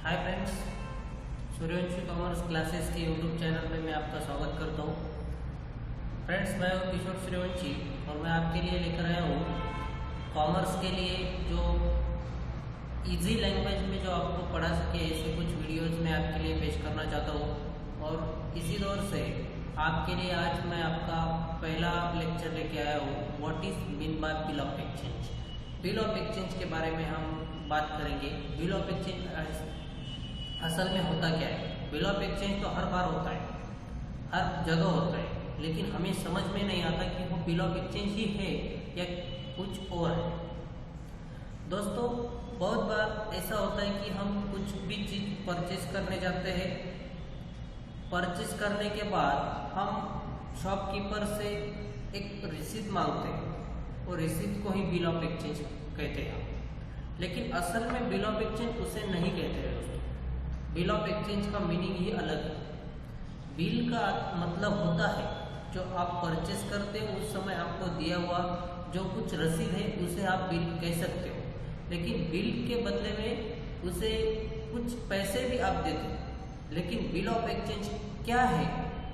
Hi friends, Suryavanshi commerce classes के YouTube channel में मैं आपका स्वागत करता हूँ। फ्रेंड्स, मैं हूँ किशोर सूर्यवंशी और मैं आपके लिए लेकर आया हूँ कॉमर्स के लिए जो इजी लैंग्वेज में जो आपको पढ़ा सके ऐसे कुछ वीडियोज़ मैं आपके लिए पेश करना चाहता हूँ। और इसी दौर से आपके लिए आज मैं आपका पहला लेक्चर लेके आया हूँ, what is mean by bill of exchange. Bill of exchange के बारे में हम बात करेंगे। बिल ऑफ एक्सचेंज असल में होता क्या है। बिल ऑफ एक्सचेंज तो हर बार होता है, हर जगह होता है, लेकिन हमें समझ में नहीं आता कि वो बिल ऑफ एक्सचेंज ही है या कुछ और है। दोस्तों, बहुत बार ऐसा होता है कि हम कुछ भी चीज़ परचेज करने जाते हैं। परचेज करने के बाद हम शॉपकीपर से एक रिसीट मांगते हैं, वो रिसीट को ही बिल ऑफ एक्सचेंज कहते हैं। लेकिन असल में बिल ऑफ एक्सचेंज उसे नहीं कहते हैं दोस्तों। बिल ऑफ एक्सचेंज का मीनिंग ही अलग है। बिल का मतलब होता है जो आप परचेस करते हो उस समय आपको दिया हुआ जो कुछ रसीद है उसे आप बिल कह सकते हो, लेकिन बिल के बदले में उसे कुछ पैसे भी आप देते हो। लेकिन बिल ऑफ एक्सचेंज क्या है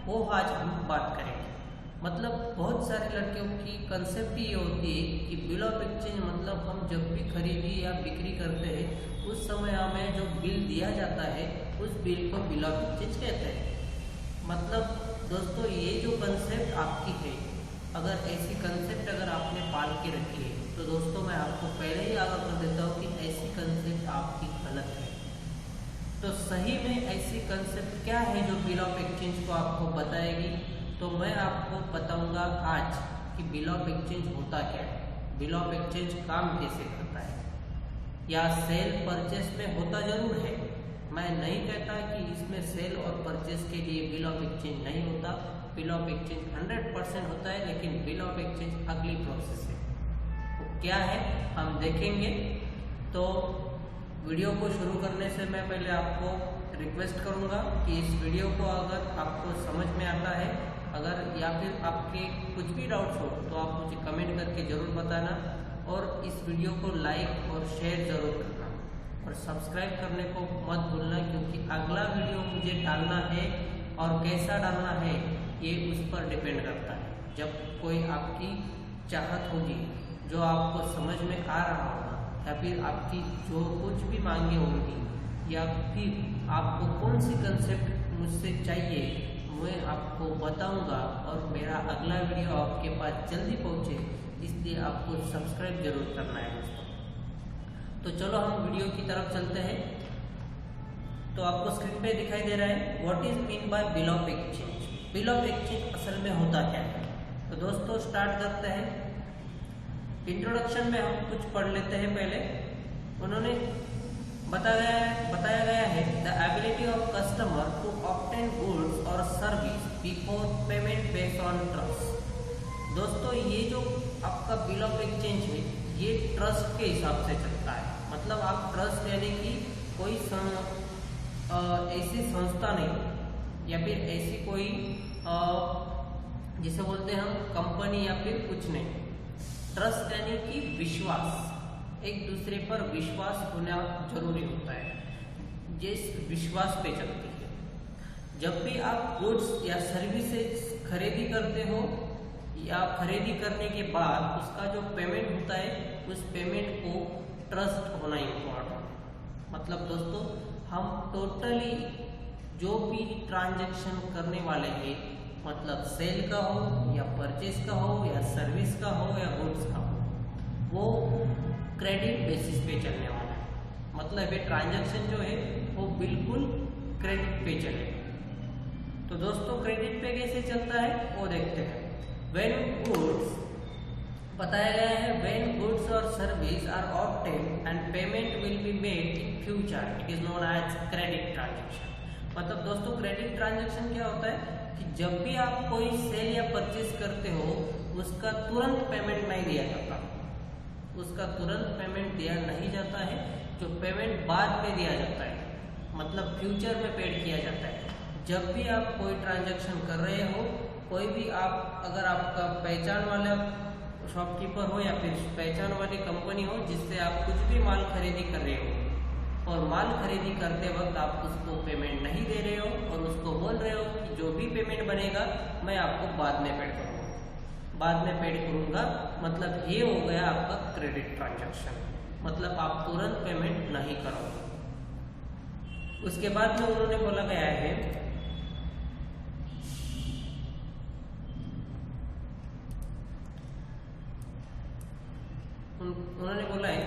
वो आज हम बात करेंगे। मतलब बहुत सारे लड़कियों की कंसेप्ट ये होती है कि बिल ऑफ एक्सचेंज मतलब हम जब भी खरीदी या बिक्री करते हैं उस समय हमें जो बिल दिया जाता है उस बिल को बिल ऑफ एक्सचेंज कहते हैं। मतलब दोस्तों, ये जो कंसेप्ट आपकी है, अगर ऐसी कंसेप्ट अगर आपने पाल के रखी है तो दोस्तों मैं आपको पहले ही आगाह कर देता हूँ कि ऐसी कंसेप्ट आपकी गलत है। तो सही में ऐसी कंसेप्ट क्या है जो बिल ऑफ एक्सचेंज को आपको बताएगी, तो मैं आपको बताऊंगा आज कि बिल ऑफ एक्सचेंज होता क्या है, बिल ऑफ एक्सचेंज काम कैसे करता है। या सेल परचेस में होता जरूर है, मैं नहीं कहता कि इसमें सेल और परचेस के लिए बिल ऑफ एक्सचेंज नहीं होता। बिल ऑफ एक्सचेंज 100% होता है, लेकिन बिल ऑफ एक्सचेंज अगली प्रोसेस है। वो क्या है हम देखेंगे। तो वीडियो को शुरू करने से मैं पहले आपको रिक्वेस्ट करूंगा कि इस वीडियो को अगर आपको समझ में आता है, अगर या फिर आपके कुछ भी डाउट्स हो तो आप मुझे कमेंट करके ज़रूर बताना, और इस वीडियो को लाइक और शेयर ज़रूर करना और सब्सक्राइब करने को मत भूलना, क्योंकि अगला वीडियो मुझे डालना है और कैसा डालना है ये उस पर डिपेंड करता है। जब कोई आपकी चाहत होगी, जो आपको समझ में आ रहा होगा, या फिर आपकी जो कुछ भी मांगे होंगी, या फिर आपको कौन सी कंसेप्ट मुझसे चाहिए मैं आपको बताऊंगा, और मेरा अगला वीडियो आपके पास जल्दी पहुंचे, इसलिए आपको सब्सक्राइब जरूर करना है दोस्तों। तो चलो हम वीडियो की तरफ चलते हैं। तो आपको स्क्रीन पे दिखाई दे रहा है what is mean by bill of exchange. Bill of exchange असल में होता क्या है। तो दोस्तों स्टार्ट करते हैं। इंट्रोडक्शन में हम कुछ पढ़ लेते हैं। पहले उन्होंने बताया गया है the ability of customer to obtain goods और service before payment based on trust. दोस्तों, ये जो आपका बिल ऑफ एक्सचेंज है ये ट्रस्ट के हिसाब से चलता है। मतलब आप ट्रस्ट यानी कि कोई ऐसी संस्था नहीं, या फिर ऐसी कोई जिसे बोलते हैं हम कंपनी, या फिर कुछ नहीं। ट्रस्ट यानी कि विश्वास, एक दूसरे पर विश्वास होना जरूरी होता है, जिस विश्वास पे चलती है। जब भी आप गुड्स या सर्विसेज खरीदी करते हो, या खरीदी करने के बाद उसका जो पेमेंट होता है उस पेमेंट को ट्रस्ट होना इम्पोर्टेंट है। मतलब दोस्तों, हम टोटली जो भी ट्रांजैक्शन करने वाले हैं, मतलब सेल का हो या परचेज का हो या सर्विस का हो या गुड्स का हो, वो क्रेडिट बेसिस पे चलने वाला है। मतलब ये ट्रांजैक्शन जो है वो बिल्कुल क्रेडिट पे चलेगा। तो दोस्तों क्रेडिट पे कैसे चलता है वो देखते हैं। When goods बताया गया है when goods or service are obtained and payment will be made in future, it is known as credit transaction। मतलब दोस्तों क्रेडिट ट्रांजैक्शन क्या होता है कि जब भी आप कोई सेल या परचेज करते हो उसका तुरंत पेमेंट नहीं दिया जाता, उसका तुरंत पेमेंट दिया नहीं जाता है, जो पेमेंट बाद में दिया जाता है, मतलब फ्यूचर में पेड किया जाता है। जब भी आप कोई ट्रांजैक्शन कर रहे हो, कोई भी आप अगर आपका पहचान वाला शॉपकीपर हो या फिर पहचान वाली कंपनी हो जिससे आप कुछ भी माल खरीदी कर रहे हो, और माल खरीदी करते वक्त आप उसको पेमेंट नहीं दे रहे हो और उसको बोल रहे हो कि जो भी पेमेंट बनेगा मैं आपको बाद में पेड करूँगा, बाद में पेड करूँगा, मतलब ये हो गया आपका क्रेडिट ट्रांजैक्शन, मतलब आप तुरंत पेमेंट नहीं करोगे। उसके बाद में उन्होंने बोला गया है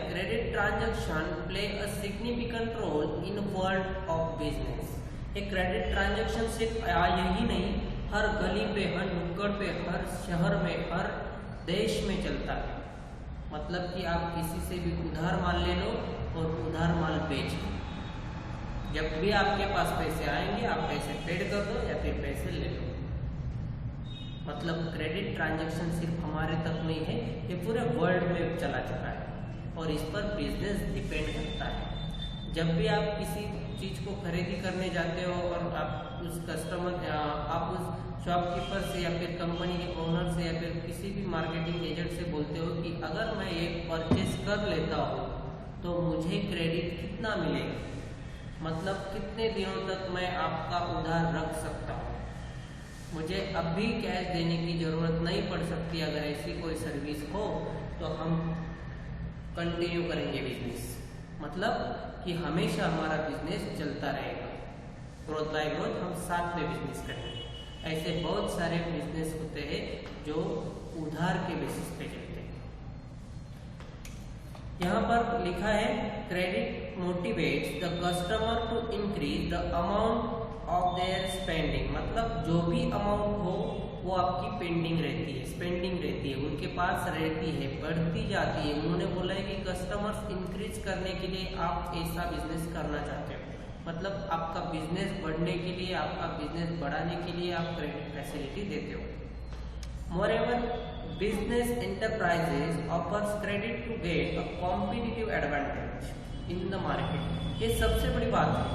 credit transaction play a significant role in world of business. ये क्रेडिट ट्रांजैक्शन सिर्फ यही नहीं, हर गली पे, हर नुक्कड़ पे, हर शहर में, हर देश में चलता है। मतलब कि आप किसी से भी उधार माल ले लो और उधार माल बेच लो, जब भी आपके पास पैसे आएंगे आप पैसे पेड कर दो या फिर पैसे ले लो। मतलब क्रेडिट ट्रांजैक्शन सिर्फ हमारे तक नहीं है, ये पूरे वर्ल्ड में चला चुका है और इस पर बिजनेस डिपेंड करता है। जब भी आप किसी चीज़ को खरीदी करने जाते हो और आप उस कस्टमर आप उस शॉपकीपर से या फिर कंपनी के ओनर से या फिर किसी भी मार्केटिंग एजेंट से बोलते हो कि अगर मैं ये परचेज कर लेता हूँ तो मुझे क्रेडिट कितना मिलेगा, मतलब कितने दिनों तक मैं आपका उधार रख सकता हूँ, मुझे अभी कैश देने की ज़रूरत नहीं पड़ सकती। अगर ऐसी कोई सर्विस हो तो हम कंटिन्यू करेंगे बिजनेस, मतलब कि हमेशा हमारा बिजनेस चलता रहेगा, ग्रोथ बाय ग्रोथ हम साथ में बिजनेस करेंगे। ऐसे बहुत सारे बिजनेस होते हैं जो उधार के बेसिस पे चलते हैं। यहाँ पर लिखा है credit motivates the customer to increase the amount of their spending, मतलब जो भी अमाउंट हो वो आपकी पेंडिंग रहती है, स्पेंडिंग रहती है, उनके पास रहती है, बढ़ती जाती है। उन्होंने बोला है कि कस्टमर्स इंक्रीज करने के लिए आप ऐसा बिजनेस करना चाहते हो, मतलब आपका बिजनेस बढ़ने के लिए, आपका बिजनेस बढ़ाने के लिए आप क्रेडिट फैसिलिटी देते हो। Moreover business enterprises offers credit to get a competitive advantage in the market. ये सबसे बड़ी बात है,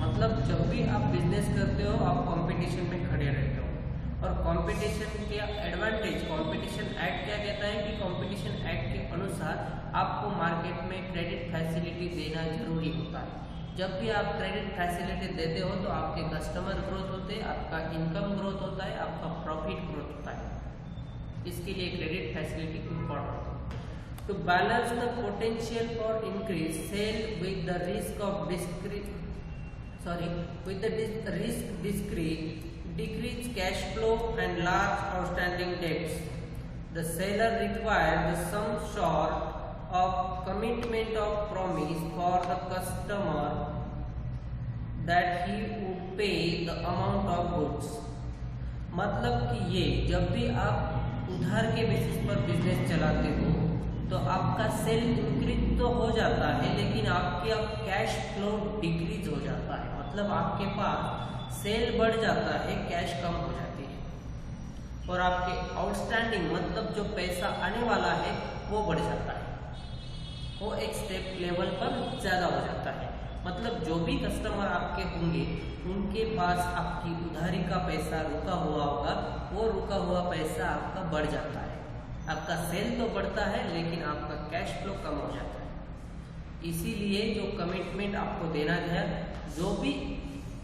मतलब जब भी आप बिजनेस करते हो आप कंपटीशन में खड़े रहते हो और कंपटीशन के एडवांटेज, कंपटीशन एक्ट क्या कहता है कि कंपटीशन एक्ट के अनुसार आपको मार्केट में क्रेडिट फैसिलिटी देना जरूरी होता है। जब भी आप क्रेडिट फैसिलिटी देते हो तो आपके कस्टमर ग्रोथ होते हैं, आपका इनकम ग्रोथ होता है, आपका प्रॉफिट ग्रोथ होता है। इसके लिए क्रेडिट फैसिलिटी इम्पोर्टेंट है। To balance the potential for increase sell with the risk of decrease cash flow and large outstanding debts, the seller requires some sort of commitment of promise for the customer that he would pay the amount of goods। मतलब कि ये जब भी आप उधार के basis पर business चलाते हो तो आपका सेल इंक्रीज तो हो जाता है लेकिन आपके कैश फ्लो डिक्रीज हो जाता है, मतलब आपके पास सेल बढ़ जाता है, कैश कम हो जाती है और आपके आउटस्टैंडिंग मतलब जो पैसा आने वाला है वो बढ़ जाता है, वो एक स्टेप लेवल पर ज़्यादा हो जाता है। मतलब जो भी कस्टमर आपके होंगे उनके पास आपकी उधारी का पैसा रुका हुआ होगा, वो रुका हुआ पैसा आपका बढ़ जाता है, आपका सेल तो बढ़ता है लेकिन आपका कैश फ्लो कम हो जाता है। इसीलिए जो कमिटमेंट आपको देना है, जो भी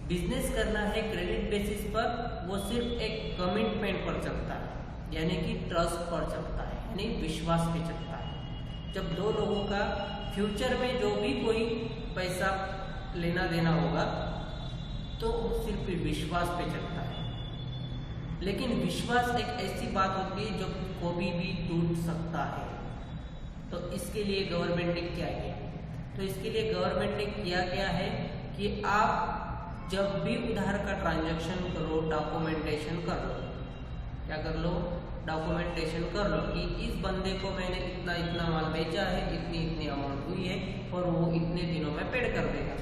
बिजनेस करना है क्रेडिट बेसिस पर, वो सिर्फ एक कमिटमेंट पर चलता है, यानी कि ट्रस्ट पर चलता है, यानी विश्वास पे चलता है। जब दो लोगों का फ्यूचर में जो भी कोई पैसा लेना देना होगा तो सिर्फ विश्वास पे चलता है। लेकिन विश्वास एक ऐसी बात होती है जो कभी भी टूट सकता है, तो इसके लिए गवर्नमेंट ने क्या किया? तो इसके लिए गवर्नमेंट ने किया क्या है कि आप जब भी उधार का ट्रांजैक्शन करो डॉक्यूमेंटेशन कर लो। क्या कर लो? डॉक्यूमेंटेशन कर लो कि इस बंदे को मैंने इतना इतना माल बेचा है, इतनी इतनी अमाउंट हुई है और वो इतने दिनों में पेड कर देगा।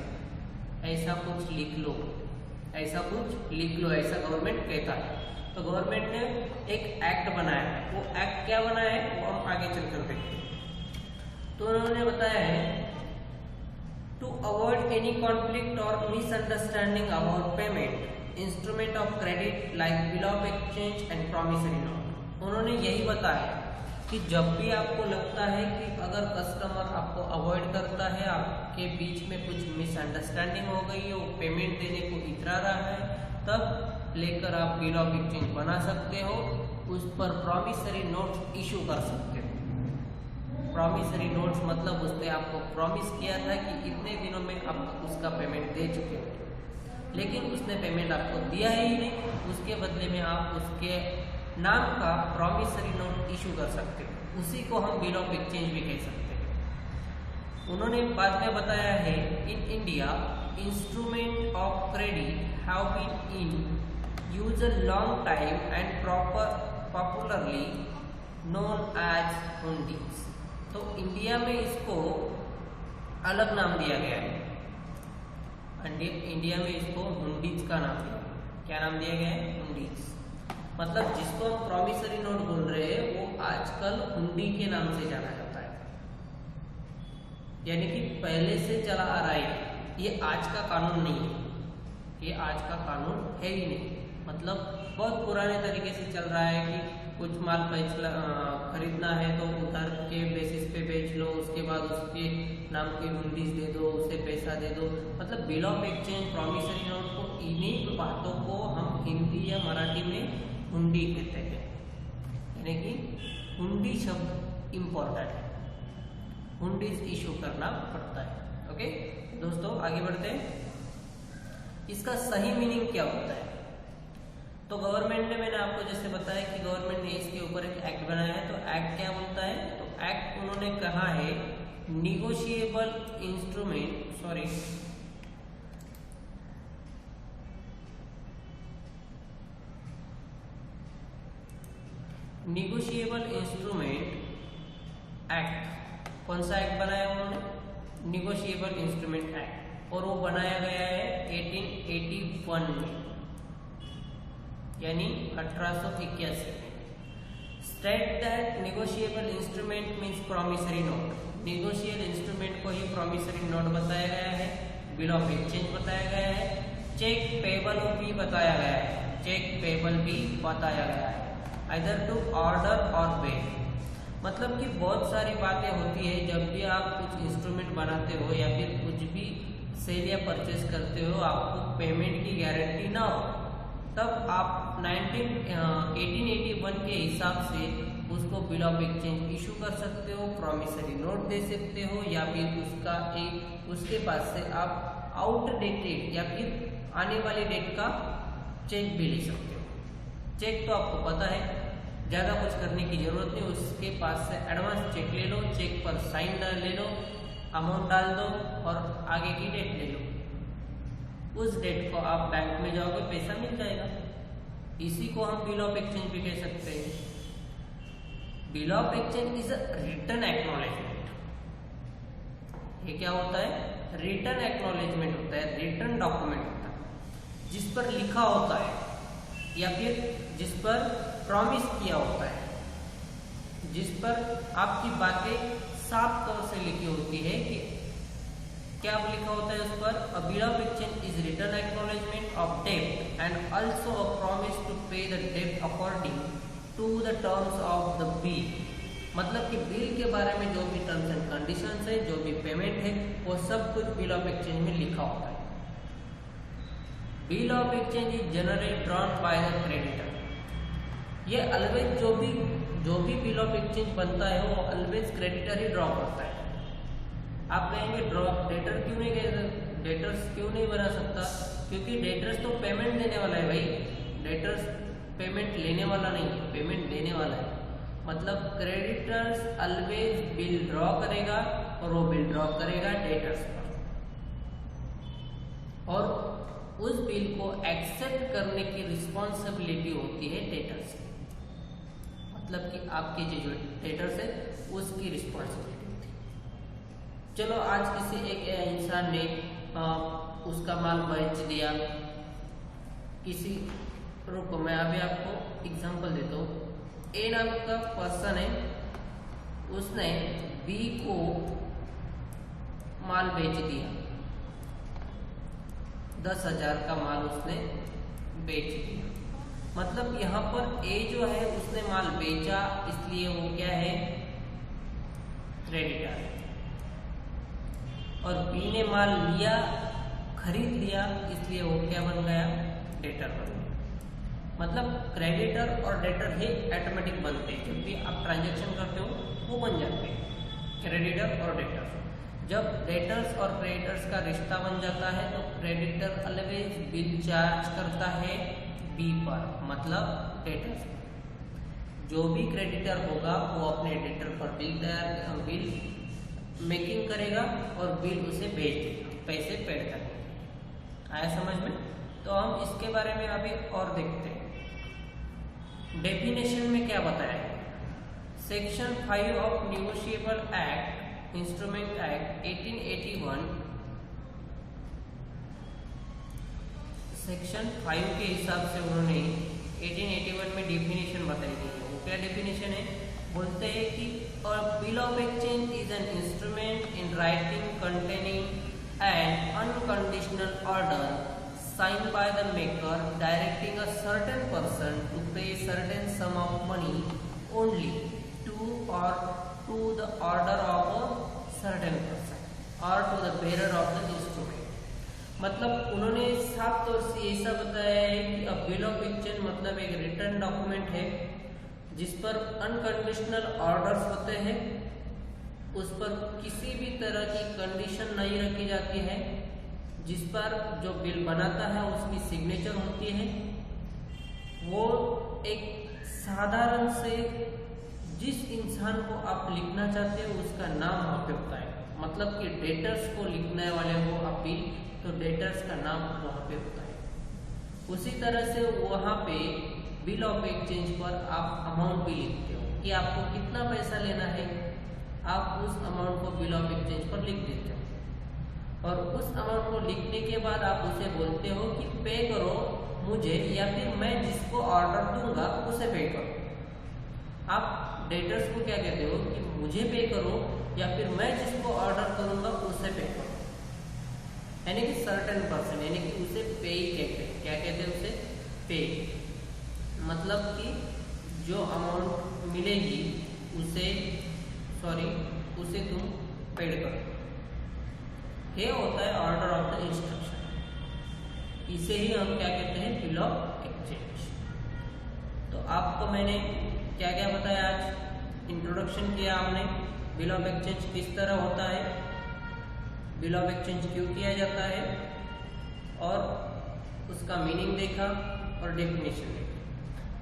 ऐसा कुछ लिख लो, ऐसा कुछ लिख लो, ऐसा गवर्नमेंट कहता है। तो गवर्नमेंट ने एक एक्ट बनाया है, वो एक्ट क्या बनाया है वो हम आगे चलकर देखते हैं। तो उन्होंने बताया है टू अवॉइड एनी कॉन्फ्लिक्ट और misunderstanding about payment instrument of credit like bill of exchange and promissory note. उन्होंने यही बताया कि जब भी आपको लगता है कि अगर कस्टमर आपको अवॉइड करता है, आपके बीच में कुछ मिसअंडरस्टैंडिंग हो गई है, वो पेमेंट देने को इतरा रहा है, तब लेकर आप बिल ऑफ एक्सचेंज बना सकते हो, उस पर प्रॉमिसरी नोट्स इशू कर सकते हो। प्रॉमिसरी नोट्स मतलब उस पर आपको प्रॉमिस किया था कि इतने दिनों में आप उसका पेमेंट दे चुके हो, लेकिन उसने पेमेंट आपको दिया ही नहीं, उसके बदले में आप उसके नाम का प्रॉमिसरी नोट इशू कर सकते हो। उसी को हम बिल ऑफ एक्सचेंज भी कह सकते हैं। उन्होंने बाद में बताया है, in India instrument of credit have been in use a long time and popularly known as hundis. तो इंडिया में इसको अलग नाम दिया गया है, इंडिया में इसको हुंडीज का नाम दिया। क्या नाम दिया गया है? हुंडीज। मतलब जिसको हम प्रॉमिसरी नोट बोल रहे हैं वो आजकल हुंडी के नाम से जाना जाता है, यानी कि पहले से चला आ रहा है। ये आज का कानून नहीं है, ये आज का कानून है ही नहीं। मतलब बहुत पुराने तरीके से चल रहा है कि कुछ माल खरीदना है तो उधार के बेसिस पे बेच लो, उसके बाद उसके नाम की हुंडीज दे दो, उसे पैसा दे दो। मतलब bill of exchange, promissory note को, इन्हीं बातों को हम हिंदी या मराठी में हुंडी कहते हैं, यानी कि हुंडी शब्द इम्पोर्टेंट है, हुंडीज इशू करना पड़ता है। ओके दोस्तों, आगे बढ़ते हैं। इसका सही मीनिंग क्या होता है? तो गवर्नमेंट ने, मैंने आपको जैसे बताया कि गवर्नमेंट ने इसके ऊपर एक एक्ट बनाया है। तो एक्ट क्या बोलता है? तो एक्ट उन्होंने कहा है negotiable instrument, sorry, negotiable instrument act. कौन सा एक्ट बनाया उन्होंने? निगोशिएबल इंस्ट्रूमेंट एक्ट, और वो बनाया गया है 1881 में, यानी 1881 में। State that negotiable instrument means promissory note. Negotiable instrument को ही प्रॉमिसरी नोट बताया गया है, बिल ऑफ एक्सचेंज बताया गया है, चेक पेबल भी बताया गया है, चेक पेबल भी बताया गया है, आइदर टू ऑर्डर और पे। मतलब कि बहुत सारी बातें होती है, जब भी आप कुछ इंस्ट्रूमेंट बनाते हो या फिर कुछ भी सेल या परचेज करते हो, आपको पेमेंट की गारंटी ना हो, तब आप 1881 के हिसाब से उसको बिल ऑफ एक्सचेंज इशू कर सकते हो, प्रॉमिसरी नोट दे सकते हो, या फिर उसके पास से आप आउटडेटेड या फिर आने वाली डेट का चेक भी ले सकते हो। चेक तो आपको पता है, ज़्यादा कुछ करने की जरूरत नहीं, उसके पास से एडवांस चेक ले लो, चेक पर साइन ले लो, अमाउंट डाल दो और आगे की डेट ले लो। उस डेट को आप बैंक में जाओगे, पैसा मिल जाएगा। इसी को हम बिल ऑफ एक्सचेंज भी कह सकते हैं। Bill of exchange is a written acknowledgement. ये क्या होता है? रिटन एक्नॉलेजमेंट होता है, रिटन डॉक्यूमेंट होता है, जिस पर लिखा होता है या फिर जिस पर प्रॉमिस किया होता है, जिस पर आपकी बातें साफ तौर से लिखी होती है कि क्या लिखा होता है उस पर? अ bill of exchange is written acknowledgement of डेब्ट and also a promise to पे द डेब्ट according to the terms of the bill. मतलब कि बिल के बारे में जो भी टर्म्स एंड कंडीशंस है, जो भी पेमेंट है, वो सब कुछ बिल ऑफ एक्सचेंज में लिखा होता है। Bill of exchange is generally drawn by the creditor. ये ऑलवेज जो भी बिल ऑफ एक्सचेंज बनता है वो ऑलवेज क्रेडिटर ही ड्रॉ करता है। आप कहेंगे ड्रॉ डेटर क्यों नहीं कहते, डेटर्स क्यों नहीं बना सकता? क्योंकि डेटर्स तो पेमेंट देने वाला है भाई, डेटर्स पेमेंट लेने वाला नहीं है, पेमेंट देने वाला है। मतलब क्रेडिटर्स ऑलवेज बिल ड्रॉ करेगा और वो बिल ड्रॉ करेगा डेटर्स पर, और उस बिल को एक्सेप्ट करने की रिस्पॉन्सिबिलिटी होती है डेटर्स की। मतलब कि आपके जो डेटर्स है उसकी रिस्पॉन्सिबिलिटी होती है। चलो, आज किसी एक इंसान ने उसका माल बेच दिया किसी, रुको मैं अभी आपको एग्जांपल देता हूँ। ए नाम का पर्सन है, उसने बी को माल बेच दिया, 10,000 का माल उसने बेच दिया। मतलब यहाँ पर ए जो है उसने माल बेचा, इसलिए वो क्या है, क्रेडिटर है। और बी ने माल लिया, खरीद लिया, इसलिए वो क्या बन गया, डेटर बन गया। मतलब क्रेडिटर और डेटर ही ऑटोमेटिक बनते हैं, जब भी आप ट्रांजैक्शन करते हो वो बन जाते हैं, क्रेडिटर और डेटर। जब डेटर्स और क्रेडिटर्स का रिश्ता बन जाता है तो क्रेडिटर ऑलवेज बिल चार्ज करता है बी पर, मतलब डेटर्स पर। जो भी क्रेडिटर होगा वो अपने डेटर पर बिल मेकिंग करेगा और बिल उसे भेज देगा, पैसे पेड करने। आया समझ में? तो हम इसके बारे में अभी और देखते हैं। डेफिनेशन में क्या बताया है, section 5 of negotiable act, instrument act 1881, section 5 के हिसाब से उन्होंने 1881 में डेफिनेशन बताई गई है। वो क्या डेफिनेशन है, बोलते हैं कि a bill of exchange is an instrument in writing containing an unconditional order signed by the maker directing a certain person to pay certain sum of money only to or to the order of a certain person or to the bearer of the instrument। मतलब उन्होंने साफ तौर से ऐसा बताया है कि a bill of exchange मतलब एक रिटर्न डॉक्यूमेंट है जिस पर अनकंडीशनल ऑर्डर्स होते हैं, उस पर किसी भी तरह की कंडीशन नहीं रखी जाती है, जिस पर जो बिल बनाता है उसकी सिग्नेचर होती है। वो एक साधारण से जिस इंसान को आप लिखना चाहते हो उसका नाम वहाँ पे होता है, मतलब कि डेटर्स को लिखने वाले को आप बिल, तो डेटर्स का नाम वहाँ पे होता है। उसी तरह से वहाँ पे बिल ऑफ एक्सचेंज पर आप अमाउंट भी लिखते हो कि आपको कितना पैसा लेना है, आप उस अमाउंट को बिल ऑफ एक्सचेंज पर लिख देते हो। और उस अमाउंट को लिखने के बाद आप उसे बोलते हो कि पे करो मुझे, या फिर मैं जिसको ऑर्डर दूंगा उसे पे करो। आप डेटर्स को क्या कहते हो कि मुझे पे करो, या फिर मैं जिसको ऑर्डर करूंगा उसे पे करो, यानी कि सर्टेन पर्सन, यानी कि उसे पे ही कहते हैं। क्या कहते हैं उसे? पे। मतलब कि जो अमाउंट मिलेगी उसे तुम पेड करो। ये होता है ऑर्डर ऑफ द इंस्ट्रक्शन। इसे ही हम क्या कहते हैं? Bill of exchange. तो आपको मैंने क्या क्या बताया आज, इंट्रोडक्शन किया हमने, बिल ऑफ एक्सचेंज किस तरह होता है, बिल ऑफ एक्सचेंज क्यों किया जाता है, और उसका मीनिंग देखा और डेफिनेशन देखा।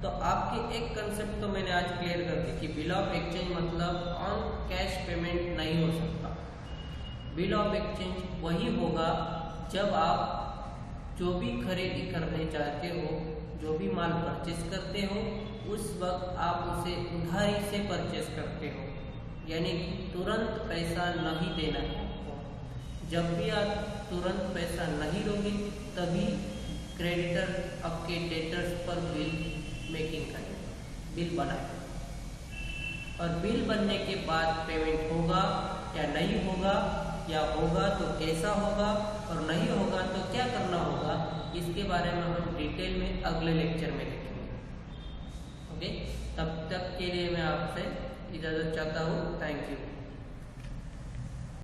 तो आपके एक कंसेप्ट तो मैंने आज क्लियर कर दी कि बिल ऑफ एक्सचेंज मतलब ऑन कैश पेमेंट नहीं हो सकता। बिल ऑफ एक्सचेंज वही होगा जब आप जो भी खरीदी करने चाहते हो, जो भी माल परचेस करते हो, उस वक्त आप उसे उधारी से परचेस करते हो, यानी कि तुरंत पैसा नहीं देना है आपको। जब भी आप तुरंत पैसा नहीं दोगे तभी क्रेडिटर आपके डेटर्स पर बिल मेकिंग करेगा, बिल बनाएगा। और बिल बनने के बाद पेमेंट होगा या नहीं होगा, या होगा तो कैसा होगा, और नहीं होगा तो क्या करना होगा, इसके बारे में हम डिटेल में अगले लेक्चर में देखेंगे। ओके, तब तक के लिए मैं आपसे इजाज़त चाहता हूँ। Thank you.